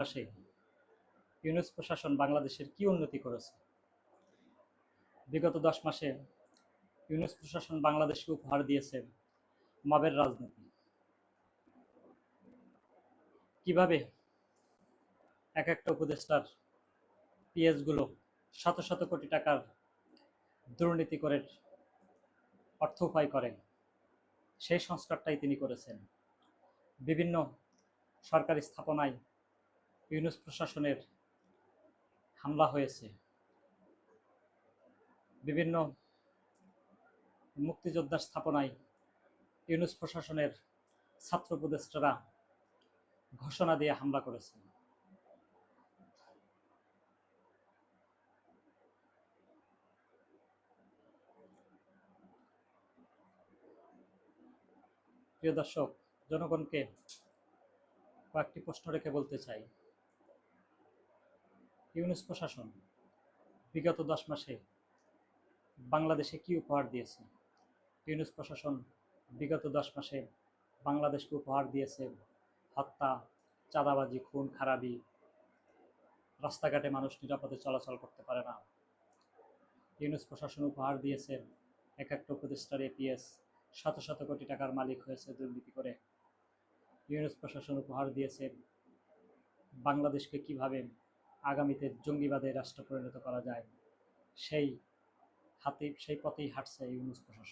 আসে ইউনূস প্রশাসন বাংলাদেশের কি উন্নতি করেছে? বিগত 10 মাসে ইউনূস প্রশাসন বাংলাদেশকে উপহার দিয়েছে মবের রাজনীতি। কিভাবে এক একটা উপদেষ্টার পিএসগুলো শত শত কোটি টাকার দুর্নীতি করে অর্থ উপায় করেন, সেই সংস্কারটাই তিনি করেছেন। বিভিন্ন সরকারি স্থাপনায় ইউনূস প্রশাসনের হামলা হয়েছে। বিভিন্ন মুক্তিযোদ্ধার স্থাপনায় ইউনূস প্রশাসনের ছাত্র উপদেষ্টারা ঘোষণা দিয়ে হামলা করেছে। প্রিয় দর্শক, জনগণকে কয়েকটি প্রশ্ন রেখে বলতে চাই, ইউনূস প্রশাসন বিগত 10 মাসে বাংলাদেশে কি উপহার দিয়েছে? ইউনূস প্রশাসন বিগত 10 মাসে বাংলাদেশকে উপহার দিয়েছে হত্যা, চাঁদাবাজি, খুন খারাপি, রাস্তাঘাটে মানুষ নিরাপদে চলাচল করতে পারে না। ইউনূস প্রশাসন উপহার দিয়েছে এক একটা উপদেষ্টার এপিএস শত শত কোটি টাকার মালিক হয়েছে দুর্নীতি করে। ইউনূস প্রশাসন উপহার দিয়েছে বাংলাদেশকে কিভাবে আগামীতে জঙ্গিবাদের রাষ্ট্রে পরিণত করা যায়, সেই পথেই হাঁটছে ইউনূস প্রশাসন।